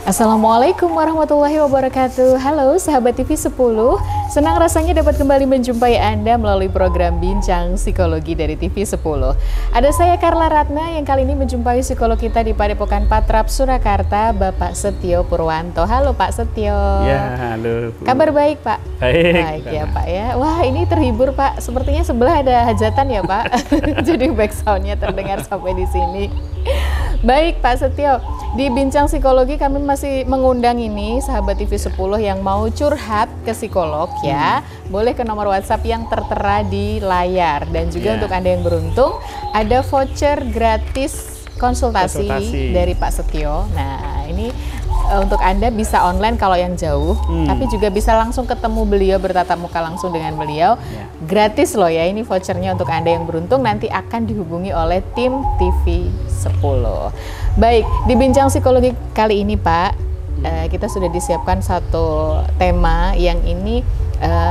Assalamualaikum warahmatullahi wabarakatuh. Halo sahabat TV 10, senang rasanya dapat kembali menjumpai Anda melalui program Bincang Psikologi dari TV 10. Ada saya Carla Ratna yang kali ini menjumpai psikolog kita di Padepokan Patrap, Surakarta, Bapak Setio Purwanto. Halo Pak Setio. Ya, halo Bu. Kabar baik Pak? Baik ya Pak ya. Wah ini terhibur Pak, sepertinya sebelah ada hajatan ya Pak. Jadi backsoundnya terdengar sampai di sini. Baik Pak Setio, di Bincang Psikologi kami masih mengundang ini sahabat TV 10 yang mau curhat ke psikolog ya. Boleh ke nomor WhatsApp yang tertera di layar. Dan juga untuk Anda yang beruntung, ada voucher gratis konsultasi dari Pak Setio. Nah ini untuk Anda bisa online kalau yang jauh, tapi juga bisa langsung ketemu beliau, bertatap muka langsung dengan beliau. Gratis loh ya, ini vouchernya untuk Anda yang beruntung, nanti akan dihubungi oleh tim TV 10. Baik, di Bincang Psikologi kali ini Pak, kita sudah disiapkan satu tema yang ini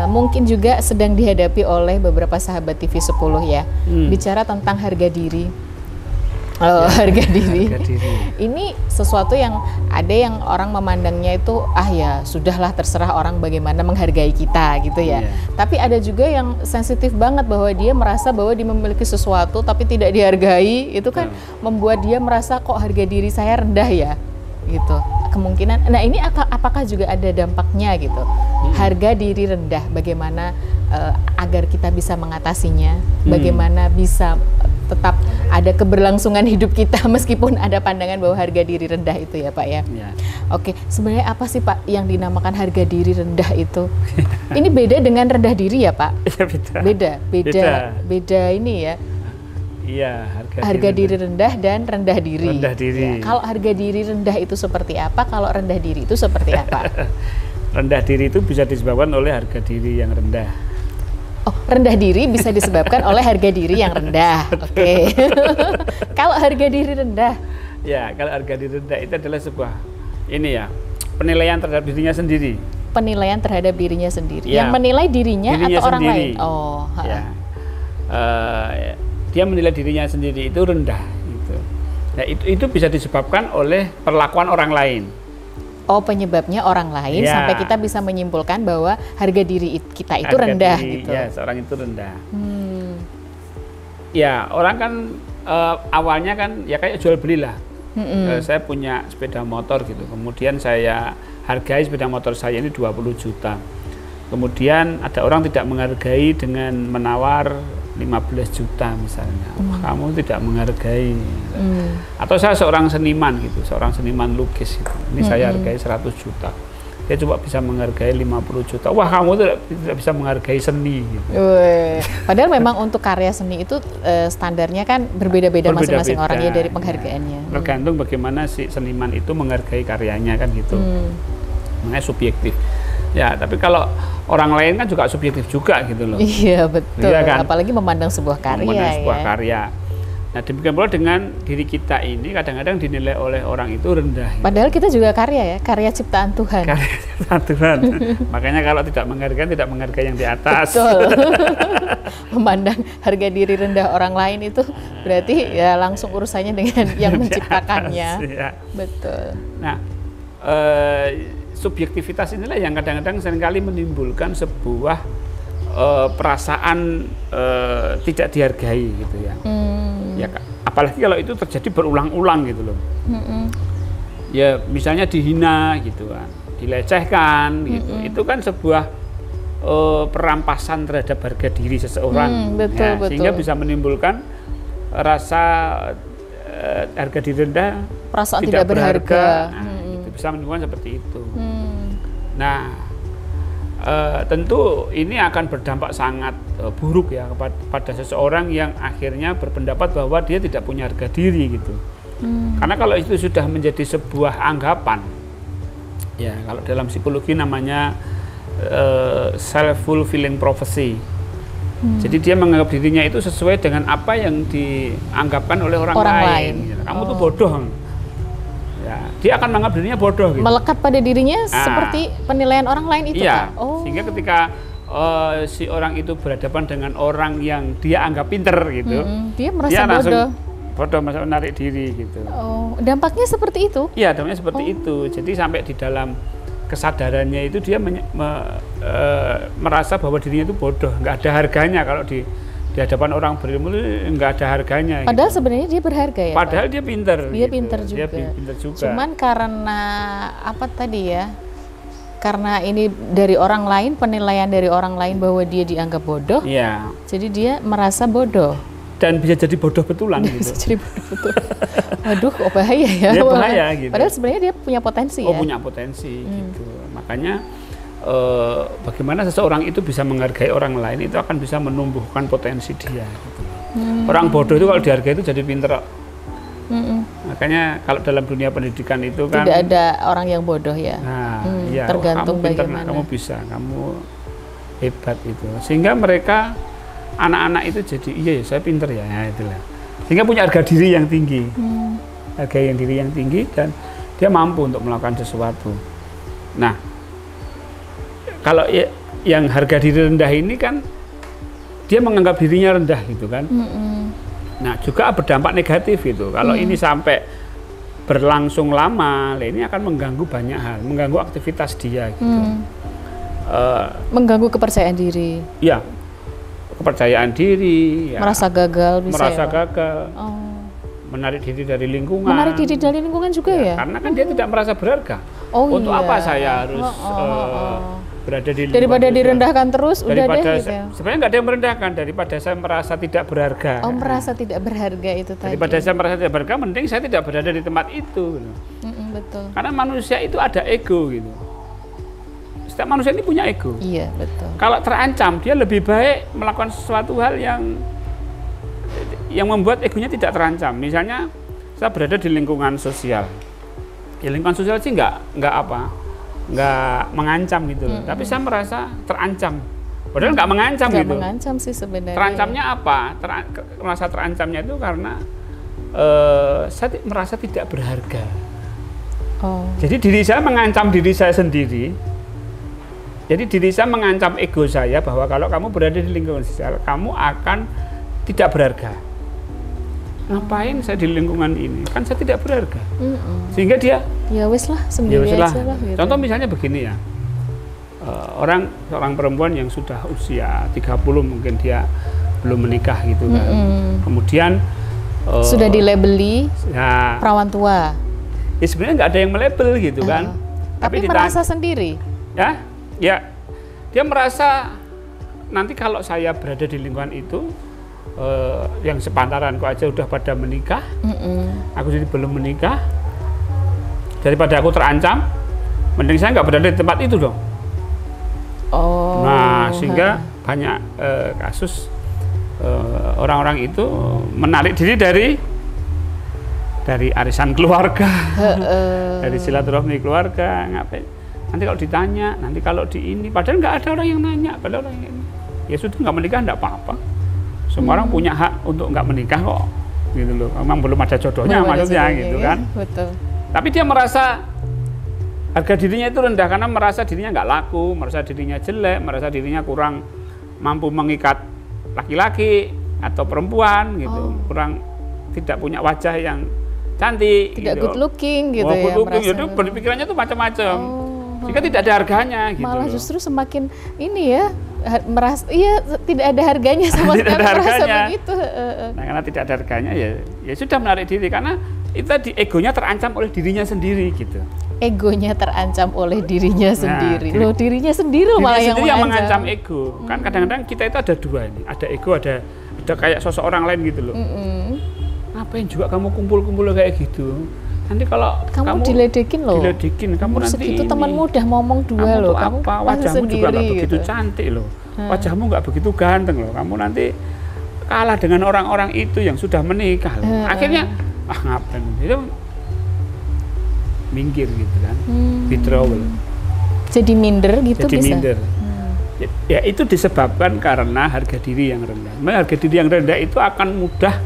mungkin juga sedang dihadapi oleh beberapa sahabat TV 10 ya. Bicara tentang harga diri. Harga diri. Ini sesuatu yang ada yang orang memandangnya itu ya sudahlah terserah orang bagaimana menghargai kita gitu ya. Tapi ada juga yang sensitif banget bahwa dia merasa bahwa dia memiliki sesuatu tapi tidak dihargai, itu kan membuat dia merasa kok harga diri saya rendah ya gitu. Kemungkinan, nah ini apakah juga ada dampaknya gitu? Harga diri rendah, bagaimana agar kita bisa mengatasinya? Bagaimana bisa tetap ada keberlangsungan hidup kita meskipun ada pandangan bahwa harga diri rendah itu ya Pak ya? Oke, sebenarnya apa sih Pak yang dinamakan harga diri rendah itu? Ini beda dengan rendah diri ya Pak? Beda ini ya? Iya, harga diri rendah dan rendah diri. Rendah diri. Ya, kalau harga diri rendah itu seperti apa? Kalau rendah diri itu seperti apa? Rendah diri itu bisa disebabkan oleh harga diri yang rendah. Oh, rendah diri bisa disebabkan oleh harga diri yang rendah. Oke. Kalau harga diri rendah? Ya, kalau harga diri rendah itu adalah sebuah penilaian terhadap dirinya sendiri. Penilaian terhadap dirinya sendiri. Yang menilai dirinya atau orang sendiri. Lain? Oh. Dia menilai dirinya sendiri itu rendah. Gitu. Nah, itu bisa disebabkan oleh perlakuan orang lain. Oh, penyebabnya orang lain sampai kita bisa menyimpulkan bahwa harga diri kita itu rendah gitu. Ya, seorang itu rendah. Ya, orang kan awalnya kan ya kayak jual belilah. Saya punya sepeda motor gitu. Kemudian saya hargai sepeda motor saya ini 20 juta. Kemudian ada orang tidak menghargai dengan menawar 15 juta misalnya. Kamu tidak menghargai. Atau saya seorang seniman gitu, seorang seniman lukis gitu. Ini saya hargai 100 juta. Dia coba bisa menghargai 50 juta. Wah, kamu tidak bisa menghargai seni gitu. Padahal memang untuk karya seni itu standarnya kan berbeda-beda masing-masing orang ya dari penghargaannya. Tergantung bagaimana si seniman itu menghargai karyanya kan gitu. Makanya subjektif. Ya, tapi kalau orang lain kan juga subjektif juga gitu loh. Iya, betul. Ya, kan? Apalagi memandang sebuah karya. Karya. Nah, demikian pula dengan diri kita ini kadang-kadang dinilai oleh orang itu rendah. Padahal kita juga karya ya, karya ciptaan Tuhan. Karya ciptaan Tuhan. Makanya kalau tidak menghargai yang di atas. Betul. Memandang harga diri rendah orang lain itu berarti ya langsung urusannya dengan yang menciptakannya. Betul. Nah, subjektivitas inilah yang kadang-kadang seringkali menimbulkan sebuah perasaan tidak dihargai gitu ya. Ya, apalagi kalau itu terjadi berulang-ulang gitu loh. Ya, misalnya dihina gitu kan, dilecehkan gitu. Itu kan sebuah perampasan terhadap harga diri seseorang. Betul. Sehingga bisa menimbulkan rasa harga diri rendah, perasaan tidak berharga. Itu bisa menimbulkan seperti itu. Nah, tentu ini akan berdampak sangat buruk ya pada seseorang yang akhirnya berpendapat bahwa dia tidak punya harga diri gitu. Karena kalau itu sudah menjadi sebuah anggapan, ya kalau dalam psikologi namanya self-fulfilling prophecy. Jadi dia menganggap dirinya itu sesuai dengan apa yang dianggapkan oleh orang lain. Kamu tuh bodoh. Ya, dia akan menganggap dirinya bodoh gitu. Melekat pada dirinya seperti penilaian orang lain itu iya, Pak? Sehingga ketika si orang itu berhadapan dengan orang yang dia anggap pinter gitu, dia merasa bodoh. bodoh, merasa menarik diri gitu. Oh, dampaknya seperti itu? Iya, dampaknya seperti itu. Jadi sampai di dalam kesadarannya itu dia merasa bahwa dirinya itu bodoh, nggak ada harganya kalau di hadapan orang berilmu, nggak ada harganya. Padahal gitu. sebenarnya dia berharga ya. Padahal Pak? dia pinter. Dia gitu. pinter juga. Dia pinter juga. Cuman karena apa tadi ya? Karena ini dari orang lain, penilaian dari orang lain bahwa dia dianggap bodoh. Iya. Jadi dia merasa bodoh. Dan bisa jadi bodoh betulan gitu. Bisa jadi bodoh betul. Waduh, kok bahaya ya. Dia bahaya gitu. Padahal sebenarnya dia punya potensi ya. Oh, punya potensi gitu. Makanya bagaimana seseorang itu bisa menghargai orang lain itu akan bisa menumbuhkan potensi dia gitu. Orang bodoh itu kalau dihargai itu jadi pinter. Makanya kalau dalam dunia pendidikan itu kan tidak ada orang yang bodoh ya. Nah, ya, tergantung kamu pinter, bagaimana. kamu bisa, kamu hebat itu. Sehingga mereka anak-anak itu jadi iya ya, saya pinter ya, itulah. Sehingga punya harga diri yang tinggi. Harga diri yang tinggi dan dia mampu untuk melakukan sesuatu. Nah, kalau yang harga diri rendah ini kan dia menganggap dirinya rendah gitu kan. Nah, juga berdampak negatif gitu. Kalau ini sampai berlangsung lama, ini akan mengganggu banyak hal, mengganggu aktivitas dia gitu. Mengganggu kepercayaan diri. Ya, kepercayaan diri. Ya, merasa gagal bisa. Merasa ya, gagal. Menarik diri dari lingkungan. Menarik diri dari lingkungan juga ya? Karena kan dia tidak merasa berharga. Untuk apa saya harus berada di lingkungan daripada direndahkan terus, udah deh gitu ya. Sebenarnya nggak ada yang merendahkan, daripada saya merasa tidak berharga. Merasa tidak berharga itu tadi. Daripada saya merasa tidak berharga, mending saya tidak berada di tempat itu. Betul. Karena manusia itu ada ego gitu. Setiap manusia ini punya ego. Iya, betul. Kalau terancam, dia lebih baik melakukan sesuatu hal yang membuat egonya tidak terancam. Misalnya, saya berada di lingkungan sosial. Ya, lingkungan sosial sih nggak mengancam gitu loh. Tapi saya merasa terancam. Padahal nggak mengancam gitu. Nggak mengancam sih sebenarnya. Terancamnya apa? Merasa terancamnya itu karena saya merasa tidak berharga. Jadi diri saya mengancam diri saya sendiri. Jadi diri saya mengancam ego saya bahwa kalau kamu berada di lingkungan sosial, kamu akan tidak berharga. Ngapain saya di lingkungan ini? Kan saya tidak berharga. Sehingga dia ya wis lah, sendiri aja lah gitu. Contoh misalnya begini ya. Seorang perempuan yang sudah usia 30 mungkin dia belum menikah gitu kan. Kemudian sudah dilabeli ya, perawan tua. Ya sebenarnya nggak ada yang melabel gitu kan. Tapi merasa sendiri. Ya, dia merasa nanti kalau saya berada di lingkungan itu yang sepantaranku aja udah pada menikah, aku jadi belum menikah, daripada aku terancam, mending saya nggak berada di tempat itu dong. Nah, sehingga banyak kasus orang-orang itu menarik diri dari arisan keluarga, dari silaturahmi keluarga, ngapain? Nanti kalau ditanya, nanti kalau di ini, padahal nggak ada orang yang nanya, padahal orang yang ya sudah nggak menikah nggak apa-apa. Semua orang punya hak untuk nggak menikah kok, gitu loh. Memang belum ada jodohnya maksudnya gitu kan. Betul. Tapi dia merasa harga dirinya itu rendah karena merasa dirinya nggak laku, merasa dirinya jelek, merasa dirinya kurang mampu mengikat laki-laki atau perempuan gitu, kurang tidak punya wajah yang cantik, tidak gitu. good looking gitu ya. Good looking, jadi berpikirannya tuh macam-macam. Jika tidak ada harganya gitu. Malah justru semakin ini ya, merasa tidak ada harganya sama sekali, merasa begitu. Nah, karena tidak ada harganya ya sudah menarik diri karena itu tadi egonya terancam oleh dirinya sendiri gitu. Egonya terancam oleh dirinya sendiri. Loh, dirinya sendiri malah yang mengancam ego. Kan kadang-kadang kita itu ada dua ini, ada ego, ada kayak sosok orang lain gitu loh. Ngapain juga kamu kumpul-kumpul kayak gitu? Nanti kalau kamu diledekin loh. Kamu nanti segitu temanmu udah ngomong dua loh. Kamu apa? Wajahmu juga nggak begitu cantik loh. Wajahmu nggak begitu ganteng loh. Kamu nanti kalah dengan orang-orang itu yang sudah menikah loh. Akhirnya ngapain? Itu minggir gitu kan, withdrawal. Jadi minder gitu jadi bisa. Minder. Ya itu disebabkan karena harga diri yang rendah. Harga diri yang rendah itu akan mudah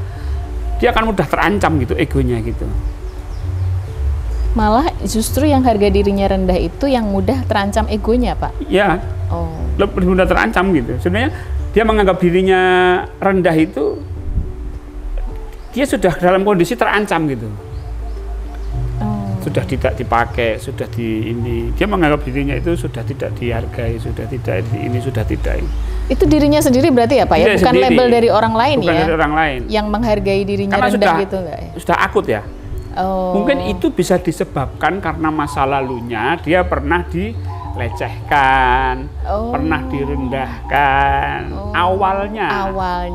terancam gitu egonya gitu. Malah justru yang harga dirinya rendah itu yang mudah terancam egonya, Pak. Ya. Lebih mudah terancam gitu. Sebenarnya dia menganggap dirinya rendah itu dia sudah dalam kondisi terancam gitu. Sudah tidak dipakai, sudah dia menganggap dirinya itu sudah tidak dihargai, sudah tidak ini, sudah tidak ini. Itu dirinya sendiri berarti ya Pak ya, bukan sendiri. Label dari orang lain bukan ya? Dari orang lain. Yang menghargai dirinya karena rendah gitu enggak ya? Sudah akut ya. Mungkin itu bisa disebabkan karena masa lalunya dia pernah dilecehkan, pernah direndahkan awalnya.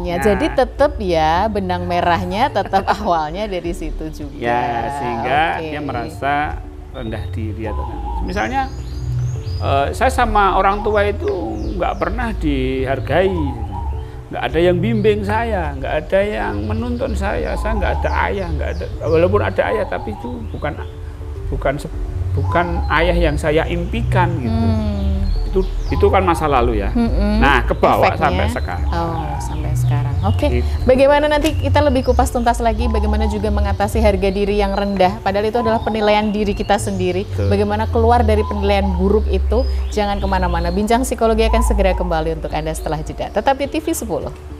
Ya. Jadi tetap ya benang merahnya tetap awalnya dari situ juga. Ya, sehingga dia merasa rendah diri atau misalnya saya sama orang tua itu nggak pernah dihargai, nggak ada yang bimbing saya, nggak ada yang menuntun saya nggak ada ayah, nggak ada, walaupun ada ayah tapi itu bukan ayah yang saya impikan gitu. Itu kan masa lalu ya. Nah, kebawa sampai sekarang. Sampai sekarang. Oke. Bagaimana nanti kita lebih kupas tuntas lagi bagaimana juga mengatasi harga diri yang rendah, padahal itu adalah penilaian diri kita sendiri. Bagaimana keluar dari penilaian buruk itu. Jangan kemana-mana. Bincang Psikologi akan segera kembali untuk Anda setelah jeda. Tetap di TV 10.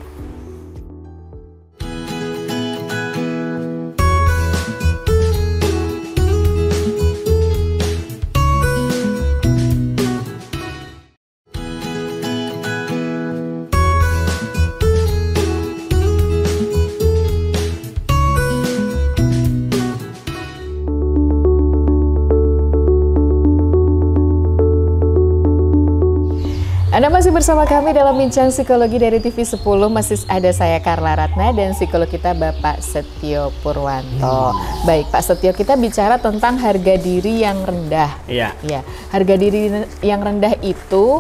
Anda masih bersama kami dalam Bincang Psikologi dari TV 10, masih ada saya Carla Ratna dan psikolog kita Bapak Setio Purwanto. Baik Pak Setio, kita bicara tentang harga diri yang rendah. Iya. Ya, harga diri yang rendah itu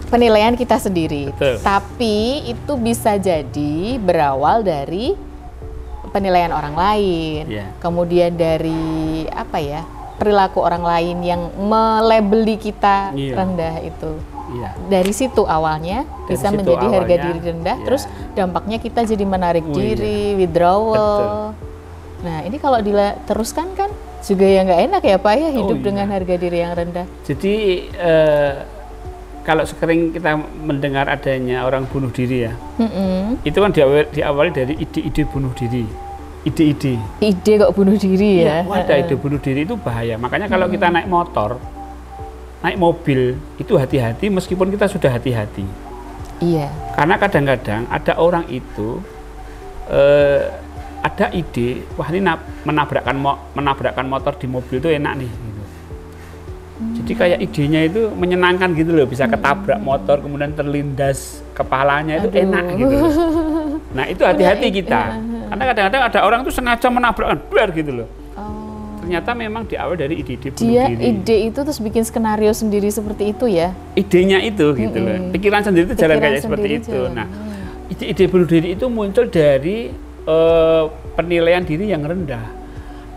penilaian kita sendiri. Betul. Tapi itu bisa jadi berawal dari penilaian orang lain. Kemudian dari apa ya? Perilaku orang lain yang melabeli kita rendah itu. Dari situ awalnya bisa menjadi harga diri rendah, terus dampaknya kita jadi menarik diri, withdrawal. Nah ini kalau diteruskan kan juga ya nggak enak ya Pak ya, hidup dengan harga diri yang rendah. Jadi kalau sering kita mendengar adanya orang bunuh diri ya, itu kan diawali dari ide-ide bunuh diri. Ide kok bunuh diri ya? Ada ide bunuh diri itu bahaya. Makanya kalau kita naik motor, naik mobil itu hati-hati meskipun kita sudah hati-hati. Iya. Karena kadang-kadang ada orang itu ada ide, wah ini menabrakkan motor di mobil itu enak nih. Gitu. Jadi kayak idenya itu menyenangkan gitu loh, bisa ketabrak motor kemudian terlindas kepalanya itu enak gitu loh. Nah itu hati-hati kita. Karena kadang-kadang ada orang tuh sengaja menabrakkan, gitu loh. Ternyata memang diawal dari ide-ide bunuh diri. Ide itu terus bikin skenario sendiri seperti itu ya? Idenya itu gitu loh. Pikiran sendiri itu jalan kayak seperti itu. Nah, ide-ide bunuh diri itu muncul dari penilaian diri yang rendah.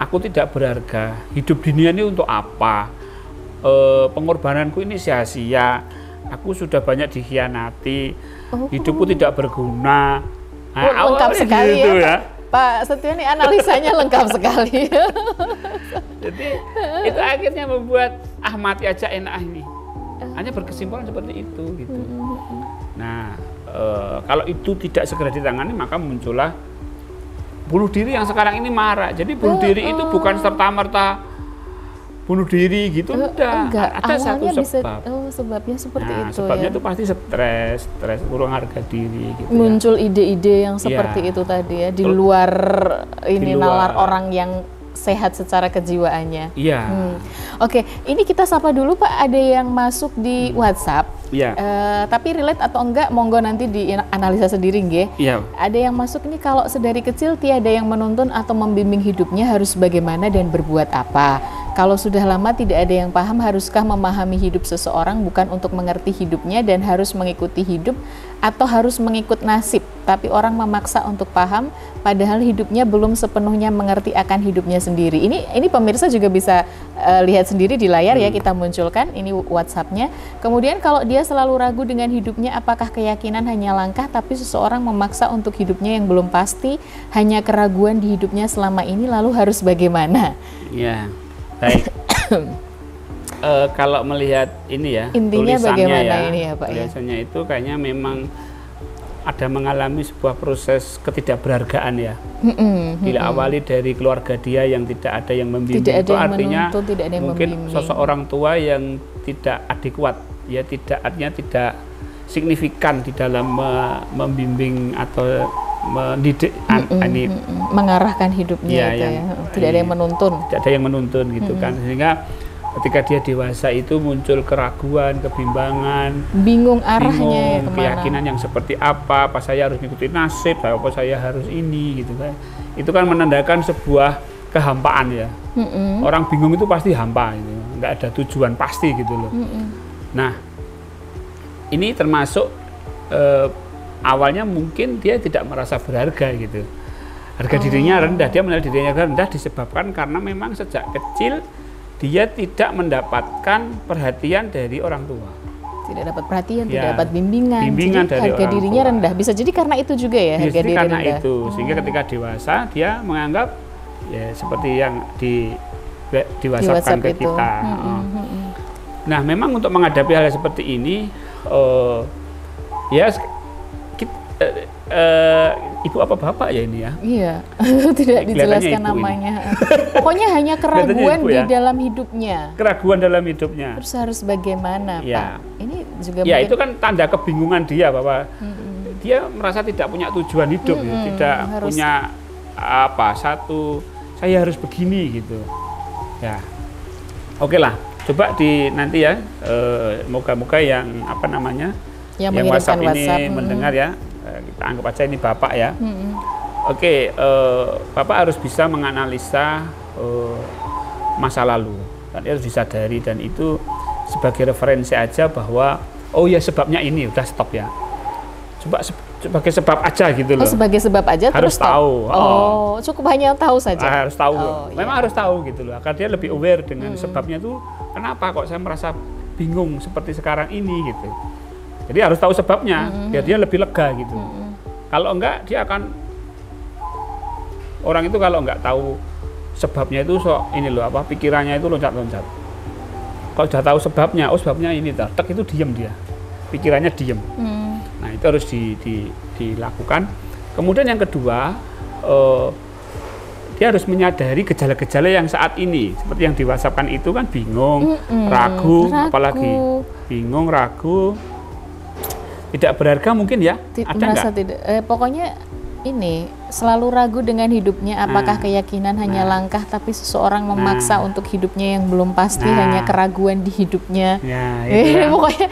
Aku tidak berharga. Hidup dunia ini untuk apa? Pengorbananku ini sia-sia. Aku sudah banyak dikhianati. Hidupku tidak berguna. Nah, lengkap sekali gitu ya Pak Setio, ini analisanya lengkap sekali. Jadi itu akhirnya membuat mati aja enak ini. Hanya berkesimpulan seperti itu gitu. Nah kalau itu tidak segera ditangani maka muncullah bunuh diri yang sekarang ini marak. Jadi bunuh diri itu bukan serta-merta bunuh diri gitu, enggak. Ada satu sebab. Sebabnya seperti itu. Sebabnya itu pasti stres, kurang harga diri gitu. Muncul ide-ide yang seperti itu tadi ya, di luar nalar orang yang sehat secara kejiwaannya. Oke, ini kita sapa dulu Pak, ada yang masuk di WhatsApp. Tapi relate atau enggak, monggo nanti dianalisa sendiri nggih. Ada yang masuk ini, kalau sedari kecil tiada yang menuntun atau membimbing hidupnya harus bagaimana dan berbuat apa. Kalau sudah lama tidak ada yang paham, haruskah memahami hidup seseorang bukan untuk mengerti hidupnya dan harus mengikuti hidup atau harus mengikut nasib, tapi orang memaksa untuk paham padahal hidupnya belum sepenuhnya mengerti akan hidupnya sendiri. Ini pemirsa juga bisa lihat sendiri di layar ya, kita munculkan ini WhatsApp-nya. Kemudian kalau dia selalu ragu dengan hidupnya, apakah keyakinan hanya langkah tapi seseorang memaksa untuk hidupnya yang belum pasti, hanya keraguan di hidupnya selama ini, lalu harus bagaimana? Baik. Kalau melihat ini ya, intinya bagaimana ini ya Pak? Biasanya itu kayaknya memang ada mengalami sebuah proses ketidakberhargaan ya. Bila awali dari keluarga dia yang tidak ada yang membimbing, Tidak ada itu yang artinya menuntun, tidak ada yang mungkin membimbing. sosok orang tua yang tidak adekuat, ya tidak, artinya tidak signifikan di dalam membimbing atau mendidik ini, mengarahkan hidupnya ya, itu yang, ya. Tidak ada yang menuntun. Tidak ada yang menuntun gitu kan, sehingga ketika dia dewasa itu muncul keraguan, kebimbangan, Bingung arahnya ya kemana. keyakinan yang seperti apa saya harus mengikuti nasib, apa saya harus ini gitu kan. Itu kan menandakan sebuah kehampaan ya. Orang bingung itu pasti hampa gitu. Nggak ada tujuan pasti gitu loh. Nah, ini termasuk awalnya mungkin dia tidak merasa berharga gitu. Harga dirinya rendah, dia menilai dirinya rendah disebabkan karena memang sejak kecil dia tidak mendapatkan perhatian dari orang tua. Tidak dapat perhatian, Ya, tidak dapat bimbingan. bimbingan Jadi dari harga orang dirinya tua. rendah. Bisa jadi karena itu juga ya, harga Jadi diri karena rendah. itu, sehingga ketika dewasa dia menganggap ya seperti yang diwasapkan ke itu. kita. Nah, memang untuk menghadapi hal seperti ini, ya ibu apa bapak ya ini ya? Iya, tidak Kelihatannya dijelaskan ibu ini. namanya. Pokoknya hanya keraguan Kelihatannya ibu di ya. dalam hidupnya. Keraguan dalam hidupnya. Terus harus bagaimana, Ya. Pak? Ini juga Ya mungkin itu kan tanda kebingungan dia bahwa dia merasa tidak punya tujuan hidup, ya, tidak harus- punya apa saya harus begini gitu. Ya, oke lah. Coba nanti ya, moga-moga yang apa namanya, yang yang mengirimkan WhatsApp ini WhatsApp. mendengar ya, kita anggap aja ini bapak ya. Oke, bapak harus bisa menganalisa masa lalu, dan dia harus disadari, dan itu sebagai referensi aja bahwa oh ya sebabnya ini, udah stop ya. Coba sebagai sebab aja gitu loh. Oh, sebagai sebab aja Harus terus stop. tahu. Oh, cukup hanya tahu saja. Harus tahu. Oh, Memang iya. harus tahu gitu loh. Agar dia lebih aware dengan sebabnya tuh kenapa kok saya merasa bingung seperti sekarang ini gitu. Jadi harus tahu sebabnya biar dia lebih lega gitu. Kalau enggak dia akan, orang itu kalau enggak tahu sebabnya itu ini loh apa, pikirannya itu loncat-loncat. Kalau sudah tahu sebabnya, oh sebabnya ini, tek itu diem dia. Pikirannya diem. Nah, itu harus dilakukan. Kemudian yang kedua, dia harus menyadari gejala-gejala yang saat ini, seperti yang diwasapkan itu kan bingung, ragu, apalagi bingung, ragu, tidak berharga mungkin ya, ada Merasa nggak? tidak. Pokoknya ini selalu ragu dengan hidupnya. Apakah keyakinan hanya langkah, tapi seseorang memaksa untuk hidupnya yang belum pasti, hanya keraguan di hidupnya. Ya, itu ya. Pokoknya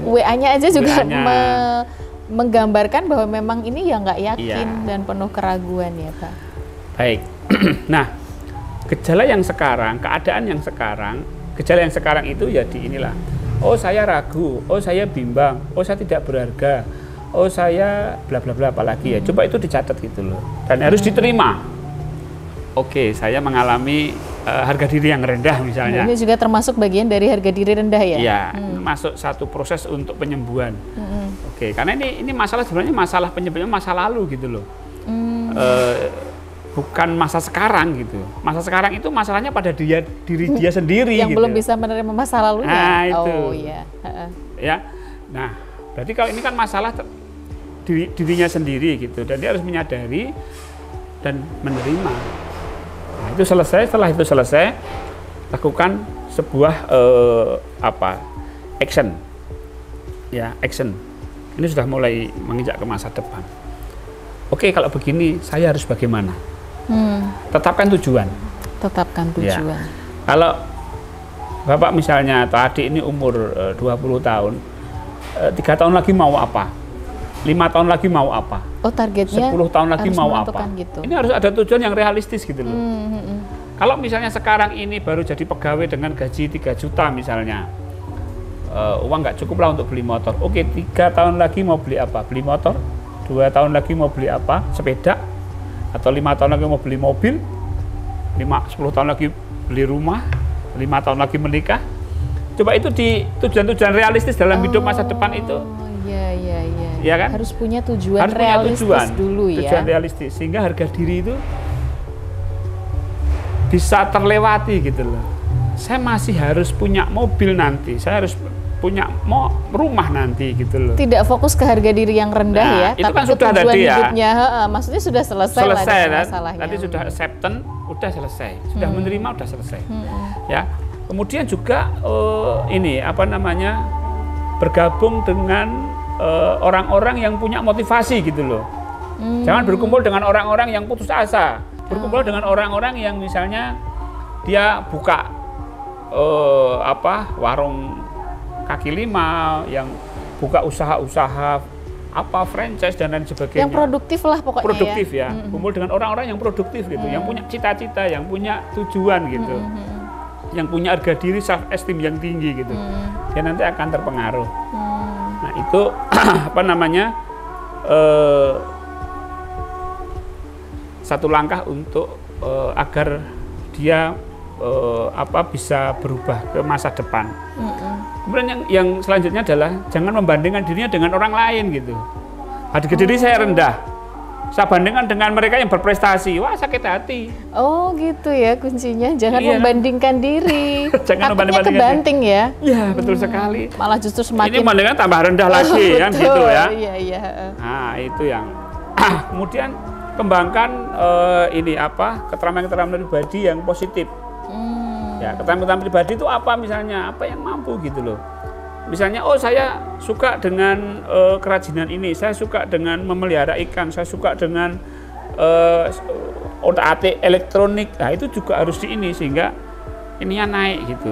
WA-nya aja juga WA-nya. menggambarkan bahwa memang ini ya nggak yakin Iya. dan penuh keraguan ya Pak. Baik. Nah, gejala yang sekarang, keadaan yang sekarang, gejala yang sekarang itu ya di inilah. Oh, saya ragu, oh saya bimbang, oh saya tidak berharga, oh saya bla bla bla apalagi ya. Coba itu dicatat gitu loh. Dan harus diterima. Oke, saya mengalami harga diri yang rendah misalnya. Ini juga termasuk bagian dari harga diri rendah ya? Iya, masuk satu proses untuk penyembuhan. Oke, karena ini masalah sebenarnya masalah penyembuhan masa lalu gitu loh. Bukan masa sekarang gitu. Masa sekarang itu masalahnya pada diri dia sendiri yang gitu. belum bisa menerima masa lalunya. Nah, itu. Oh iya. Ya. Nah, berarti kalau ini kan masalah dirinya sendiri gitu, dan dia harus menyadari dan menerima. Nah, itu selesai, setelah itu selesai, lakukan sebuah action. Ya, action. Ini sudah mulai menginjak ke masa depan. Oke, kalau begini saya harus bagaimana? Tetapkan tujuan. Tetapkan Ya. tujuan. Kalau Bapak misalnya atau adik ini umur 20 tahun, 3 tahun lagi mau apa? 5 tahun lagi mau apa? Oh, targetnya 10 tahun lagi harus mau apa? menentukan gitu. Ini harus ada tujuan yang realistis gitu loh. Kalau misalnya sekarang ini baru jadi pegawai dengan gaji 3 juta misalnya, uang nggak cukup lah untuk beli motor. Oke, 3 tahun lagi mau beli apa? Beli motor. 2 tahun lagi mau beli apa? Sepeda. Atau 5 tahun lagi mau beli mobil. 10 tahun lagi beli rumah. 5 tahun lagi menikah. Coba itu di tujuan-tujuan realistis dalam hidup masa depan itu. Oh, iya, iya, iya. Ya kan? Harus punya tujuan Harus punya realistis tujuan, dulu ya. tujuan realistis, sehingga harga diri itu bisa terlewati gitu loh. Saya masih harus punya mobil nanti, saya harus punya mau rumah nanti gitu loh. Tidak fokus ke harga diri yang rendah ya, itu tapi kan ke sudah tujuan tadi ya. hidupnya, maksudnya sudah selesai lah Kan? masalahnya. Tadi sudah acceptance, udah selesai, sudah menerima, udah selesai. Ya, kemudian juga ini apa namanya, bergabung dengan orang-orang yang punya motivasi gitu loh. Jangan berkumpul dengan orang-orang yang putus asa. Berkumpul dengan orang-orang yang misalnya dia buka warung kaki lima, yang buka usaha-usaha franchise dan lain sebagainya. Yang produktif lah pokoknya. Produktif ya. Kumpul dengan orang-orang yang produktif gitu, yang punya cita-cita, yang punya tujuan gitu, yang punya harga diri, self esteem yang tinggi gitu. Dia nanti akan terpengaruh. Nah itu apa namanya, satu langkah untuk agar dia bisa berubah ke masa depan. Kemudian yang selanjutnya adalah jangan membandingkan dirinya dengan orang lain gitu. Harga diri saya rendah, saya bandingkan dengan mereka yang berprestasi, wah sakit hati. Oh gitu ya kuncinya, jangan membandingkan diri. Jangan membandingkan kebanting ya. Iya betul sekali. Malah justru semakin. Ini membandingkan tambah rendah lagi kan gitu ya. Iya. Nah itu yang. Kemudian kembangkan keterampilan pribadi yang positif. Ya, keterampilan pribadi itu apa misalnya, apa yang mampu gitu loh. Misalnya, saya suka dengan kerajinan ini, saya suka dengan memelihara ikan, saya suka dengan otak-atik elektronik. Nah, itu juga harus sehingga ininya naik gitu.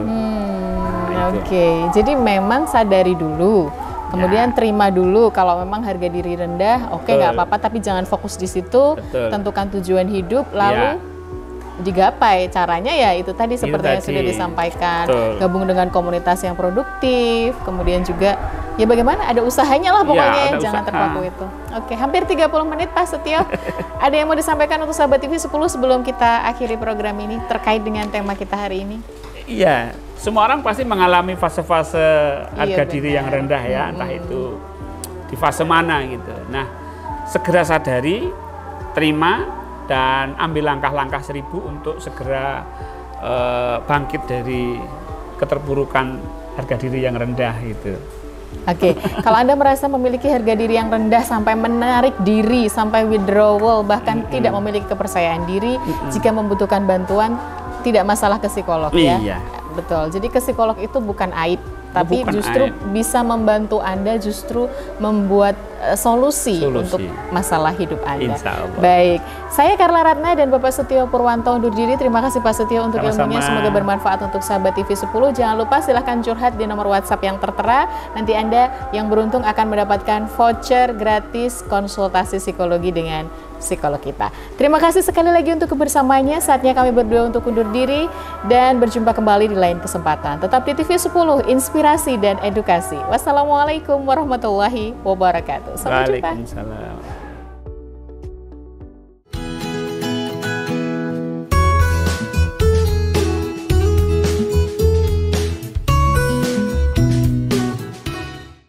Oke. Jadi memang sadari dulu. Kemudian terima dulu kalau memang harga diri rendah, nggak apa-apa, tapi jangan fokus di situ. Betul. Tentukan tujuan hidup, lalu digapai. Caranya ya itu tadi seperti yang sudah disampaikan. Betul. Gabung dengan komunitas yang produktif, kemudian juga ya bagaimana ada usahanya lah pokoknya, jangan terpaku itu. Oke, hampir 30 menit Pak Setio. Ada yang mau disampaikan untuk sahabat TV 10 sebelum kita akhiri program ini terkait dengan tema kita hari ini? Iya, semua orang pasti mengalami fase-fase harga diri yang rendah ya, entah itu di fase mana gitu. Nah, segera sadari, terima, dan ambil langkah-langkah 1000 untuk segera bangkit dari keterpurukan harga diri yang rendah gitu. Oke, kalau Anda merasa memiliki harga diri yang rendah sampai menarik diri, sampai withdrawal, bahkan tidak memiliki kepercayaan diri, jika membutuhkan bantuan, tidak masalah ke psikolog ya. Iya. Betul. Jadi ke psikolog itu bukan aib, tapi justru bisa membantu Anda justru membuat solusi untuk masalah hidup Anda. Baik, saya Carla Ratna dan Bapak Setio Purwanto undur diri. Terima kasih Pak Setio untuk ilmunya, semoga bermanfaat untuk sahabat TV 10. Jangan lupa silahkan curhat di nomor WhatsApp yang tertera. Nanti Anda yang beruntung akan mendapatkan voucher gratis konsultasi psikologi dengan psikolog kita. Terima kasih sekali lagi untuk kebersamaannya. Saatnya kami berdua untuk undur diri dan berjumpa kembali di lain kesempatan. Tetap di TV 10, inspirasi dan edukasi. Wassalamualaikum warahmatullahi wabarakatuh. Sampai jumpa. Waalaikumsalam.